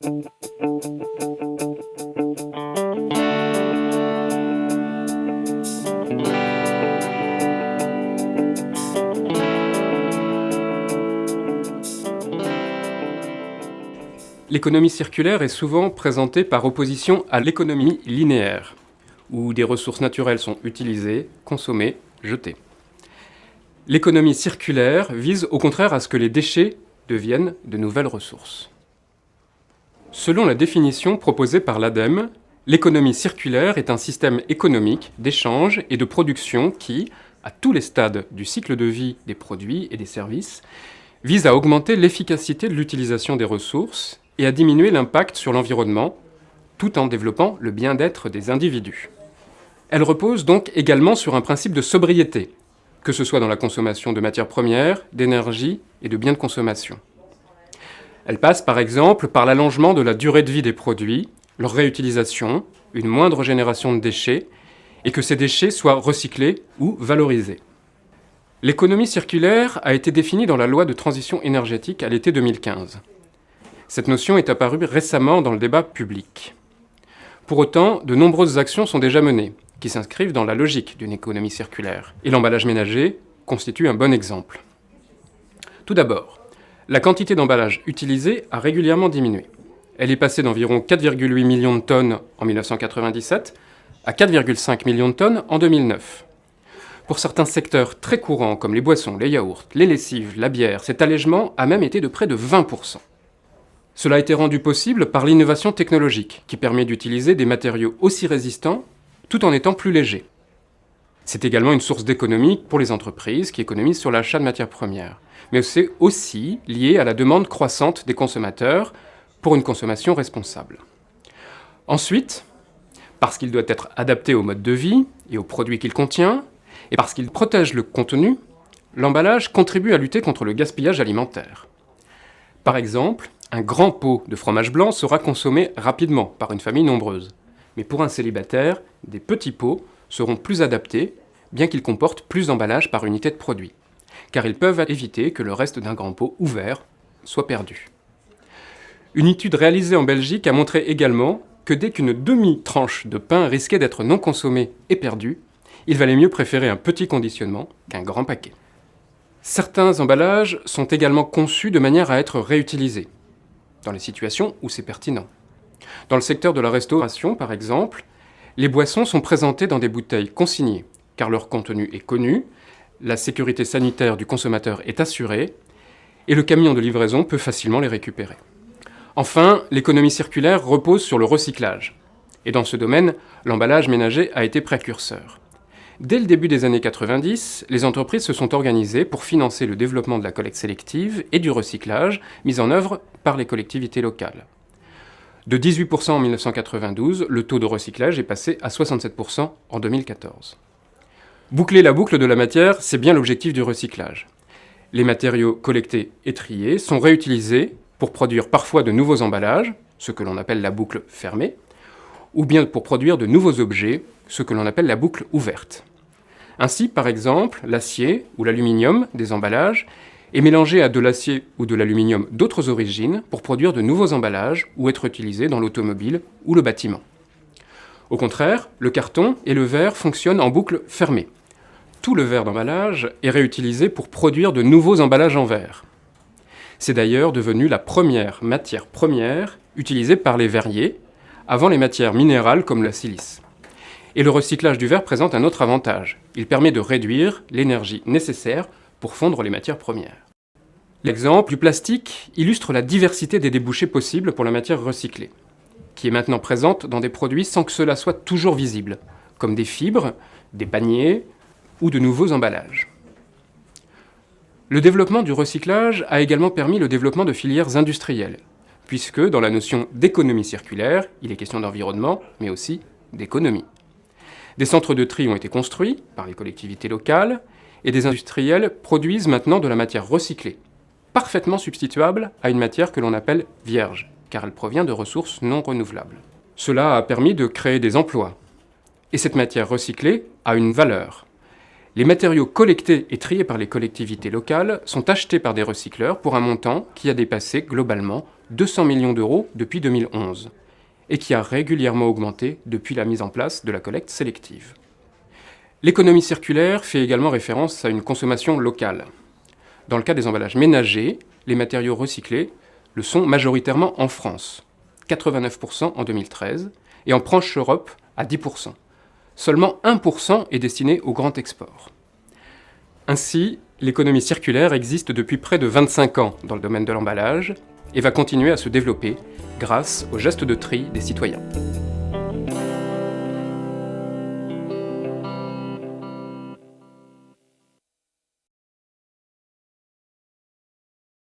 L'économie circulaire est souvent présentée par opposition à l'économie linéaire, où des ressources naturelles sont utilisées, consommées, jetées. L'économie circulaire vise au contraire à ce que les déchets deviennent de nouvelles ressources. Selon la définition proposée par l'ADEME, l'économie circulaire est un système économique d'échange et de production qui, à tous les stades du cycle de vie des produits et des services, vise à augmenter l'efficacité de l'utilisation des ressources et à diminuer l'impact sur l'environnement, tout en développant le bien-être des individus. Elle repose donc également sur un principe de sobriété, que ce soit dans la consommation de matières premières, d'énergie et de biens de consommation. Elle passe par exemple par l'allongement de la durée de vie des produits, leur réutilisation, une moindre génération de déchets, et que ces déchets soient recyclés ou valorisés. L'économie circulaire a été définie dans la loi de transition énergétique à l'été 2015. Cette notion est apparue récemment dans le débat public. Pour autant, de nombreuses actions sont déjà menées, qui s'inscrivent dans la logique d'une économie circulaire. Et l'emballage ménager constitue un bon exemple. Tout d'abord, la quantité d'emballage utilisée a régulièrement diminué. Elle est passée d'environ 4,8 millions de tonnes en 1997 à 4,5 millions de tonnes en 2009. Pour certains secteurs très courants comme les boissons, les yaourts, les lessives, la bière, cet allègement a même été de près de 20%. Cela a été rendu possible par l'innovation technologique, qui permet d'utiliser des matériaux aussi résistants tout en étant plus légers. C'est également une source d'économie pour les entreprises qui économisent sur l'achat de matières premières. Mais c'est aussi lié à la demande croissante des consommateurs pour une consommation responsable. Ensuite, parce qu'il doit être adapté au mode de vie et aux produits qu'il contient, et parce qu'il protège le contenu, l'emballage contribue à lutter contre le gaspillage alimentaire. Par exemple, un grand pot de fromage blanc sera consommé rapidement par une famille nombreuse. Mais pour un célibataire, des petits pots seront plus adaptés, bien qu'ils comportent plus d'emballage par unité de produit, car ils peuvent éviter que le reste d'un grand pot ouvert soit perdu. Une étude réalisée en Belgique a montré également que dès qu'une demi-tranche de pain risquait d'être non consommée et perdue, il valait mieux préférer un petit conditionnement qu'un grand paquet. Certains emballages sont également conçus de manière à être réutilisés, dans les situations où c'est pertinent. Dans le secteur de la restauration, par exemple, les boissons sont présentées dans des bouteilles consignées, car leur contenu est connu, la sécurité sanitaire du consommateur est assurée, et le camion de livraison peut facilement les récupérer. Enfin, l'économie circulaire repose sur le recyclage. Et dans ce domaine, l'emballage ménager a été précurseur. Dès le début des années 90, les entreprises se sont organisées pour financer le développement de la collecte sélective et du recyclage mis en œuvre par les collectivités locales. De 18% en 1992, le taux de recyclage est passé à 67% en 2014. Boucler la boucle de la matière, c'est bien l'objectif du recyclage. Les matériaux collectés et triés sont réutilisés pour produire parfois de nouveaux emballages, ce que l'on appelle la boucle fermée, ou bien pour produire de nouveaux objets, ce que l'on appelle la boucle ouverte. Ainsi, par exemple, l'acier ou l'aluminium des emballages est mélangé à de l'acier ou de l'aluminium d'autres origines pour produire de nouveaux emballages ou être utilisé dans l'automobile ou le bâtiment. Au contraire, le carton et le verre fonctionnent en boucle fermée. Tout le verre d'emballage est réutilisé pour produire de nouveaux emballages en verre. C'est d'ailleurs devenu la première matière première utilisée par les verriers, avant les matières minérales comme la silice. Et le recyclage du verre présente un autre avantage. Il permet de réduire l'énergie nécessaire pour fondre les matières premières. L'exemple du plastique illustre la diversité des débouchés possibles pour la matière recyclée, qui est maintenant présente dans des produits sans que cela soit toujours visible, comme des fibres, des paniers ou de nouveaux emballages. Le développement du recyclage a également permis le développement de filières industrielles, puisque dans la notion d'économie circulaire, il est question d'environnement, mais aussi d'économie. Des centres de tri ont été construits par les collectivités locales et des industriels produisent maintenant de la matière recyclée, parfaitement substituable à une matière que l'on appelle vierge, car elle provient de ressources non renouvelables. Cela a permis de créer des emplois. Et cette matière recyclée a une valeur. Les matériaux collectés et triés par les collectivités locales sont achetés par des recycleurs pour un montant qui a dépassé globalement 200 millions d'euros depuis 2011 et qui a régulièrement augmenté depuis la mise en place de la collecte sélective. L'économie circulaire fait également référence à une consommation locale. Dans le cas des emballages ménagers, les matériaux recyclés le sont majoritairement en France, 89% en 2013, et en tranche Europe à 10%. Seulement 1% est destiné au grand export. Ainsi, l'économie circulaire existe depuis près de 25 ans dans le domaine de l'emballage et va continuer à se développer grâce aux gestes de tri des citoyens.